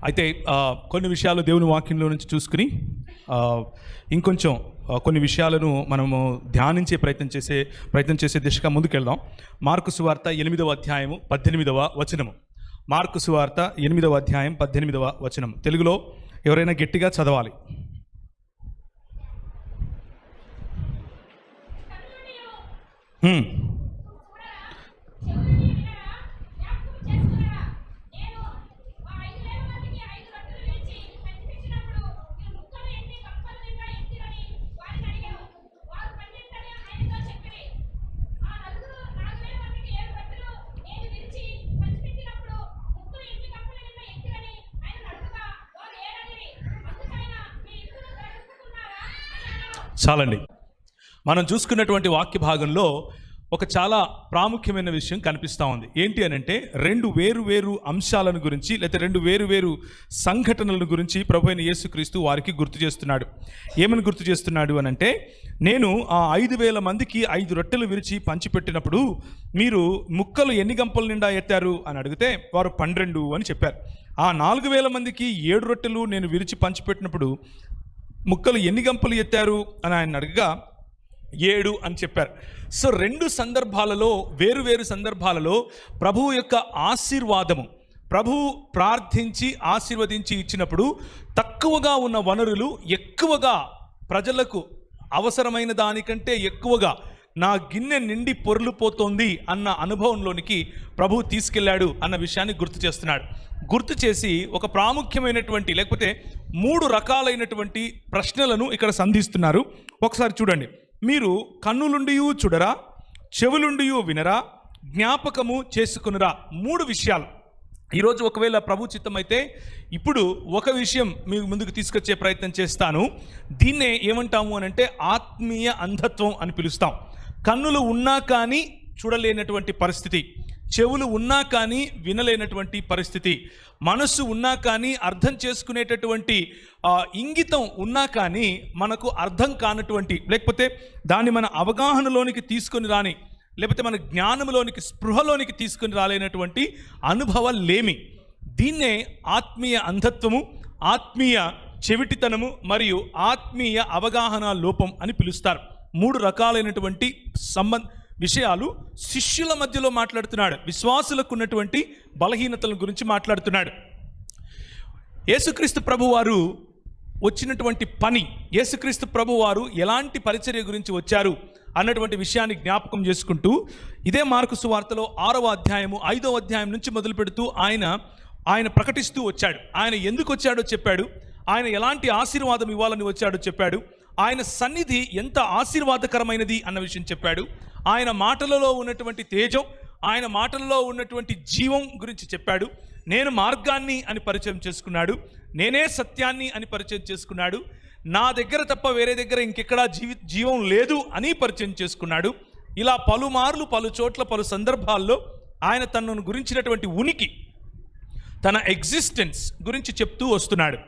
అయితే కొన్ని విషయాలు దేవుని వాక్యంలో నుంచి చూసుకుని ఇంకొంచెం కొన్ని విషయాలను మనము ధ్యానించే ప్రయత్నం చేసే దిశగా ముందుకెళ్దాం. మార్కు సువార్త 8వ అధ్యాయము 18వ వచనము. మార్కు సువార్త 8వ అధ్యాయం 18వ వచనం. తెలుగులో ఎవరైనా గట్టిగా చదవాలి. చాలండి. మనం చూసుకున్నటువంటి వాక్య భాగంలో ఒక చాలా ప్రాముఖ్యమైన విషయం కనిపిస్తూ ఉంది. ఏంటి అని అంటే, రెండు వేరు అంశాలను గురించి లేకపోతే రెండు వేరు సంఘటనల గురించి ప్రభు అయిన యేసుక్రీస్తు వారికి గుర్తు చేస్తున్నాడు. ఏమని గుర్తు చేస్తున్నాడు అని అంటే, నేను ఆ 5,000 మందికి 5 రొట్టెలు విరిచి పంచిపెట్టినప్పుడు మీరు ముక్కలు ఎన్ని గంపల నిండా ఎత్తారు అని అడిగితే వారు 12 అని చెప్పారు. ఆ 4,000 మందికి 7 రొట్టెలు నేను విరిచి పంచిపెట్టినప్పుడు ముక్కలు ఎన్ని గంపలు ఎత్తారు అని ఆయన అడగగా 7 అని చెప్పారు. సో రెండు సందర్భాలలో వేరు సందర్భాలలో ప్రభువు యొక్క ఆశీర్వాదము, ప్రభువు ప్రార్థించి ఆశీర్వదించి ఇచ్చినప్పుడు తక్కువగా ఉన్న వనరులు ఎక్కువగా ప్రజలకు అవసరమైన దానికంటే ఎక్కువగా నా గిన్నె నిండి పొర్లుపోతోంది అన్న అనుభవంలోనికి ప్రభువు తీసుకెళ్లాడు అన్న విషయాన్ని గుర్తు చేస్తున్నాడు. గుర్తు చేసి ఒక ప్రాముఖ్యమైనటువంటి లేకపోతే 3 రకాలైనటువంటి ప్రశ్నలను ఇక్కడ సంధిస్తున్నారు. ఒకసారి చూడండి. మీరు కన్నులుండియు చూడరా, చెవులుండియు వినరా, జ్ఞాపకము చేసుకునరా. 3 విషయాలు. ఈరోజు ఒకవేళ ప్రభు చిత్తం అయితే ఇప్పుడు ఒక విషయం మీ ముందుకు తీసుకొచ్చే ప్రయత్నం చేస్తాను. దీన్నే ఏమంటాము అని అంటే ఆత్మీయ అంధత్వం అని పిలుస్తాం. కన్నులు ఉన్నా కానీ చూడలేనటువంటి పరిస్థితి, చెవులు ఉన్నా కానీ వినలేనటువంటి పరిస్థితి, మనస్సు ఉన్నా కానీ అర్థం చేసుకునేటటువంటి ఇంగితం ఉన్నా కానీ మనకు అర్థం కానటువంటి లేకపోతే దాన్ని మన అవగాహనలోనికి తీసుకొని రాని లేకపోతే మన జ్ఞానంలోనికి స్పృహలోనికి తీసుకొని రాలేనటువంటి అనుభవాలేమి. దీన్నే ఆత్మీయ అంధత్వము, ఆత్మీయ చెవిటితనము మరియు ఆత్మీయ అవగాహన లోపం అని పిలుస్తారు. 3 రకాలైనటువంటి విషయాలు శిష్యుల మధ్యలో మాట్లాడుతున్నాడు. విశ్వాసులకు ఉన్నటువంటి బలహీనతల గురించి మాట్లాడుతున్నాడు. యేసుక్రీస్తు ప్రభువారు వచ్చినటువంటి పని, యేసుక్రీస్తు ప్రభువారు ఎలాంటి పరిచర్య గురించి వచ్చారు అన్నటువంటి విషయాన్ని జ్ఞాపకం చేసుకుంటూ ఇదే మార్కు సువార్తలో 6వ అధ్యాయము 5వ అధ్యాయం నుంచి మొదలు పెడుతూ ఆయన ప్రకటిస్తూ వచ్చాడు. ఆయన ఎందుకు వచ్చాడో చెప్పాడు. ఆయన ఎలాంటి ఆశీర్వాదం ఇవ్వాలని వచ్చాడో చెప్పాడు. ఆయన సన్నిధి ఎంత ఆశీర్వాదకరమైనది అన్న విషయం చెప్పాడు. ఆయన మాటలలో ఉన్నటువంటి తేజం, ఆయన మాటలలో ఉన్నటువంటి జీవం గురించి చెప్పాడు. నేను మార్గాన్ని అని పరిచయం చేసుకున్నాడు. నేనే సత్యాన్ని అని పరిచయం చేసుకున్నాడు. నా దగ్గర తప్ప వేరే దగ్గర ఇంకెక్కడా జీవం లేదు అని పరిచయం చేసుకున్నాడు. ఇలా పలుమార్లు పలు చోట్ల పలు సందర్భాల్లో ఆయన తనను గురించినటువంటి ఉనికి, తన ఎగ్జిస్టెన్స్ గురించి చెప్తూ వస్తున్నాడు.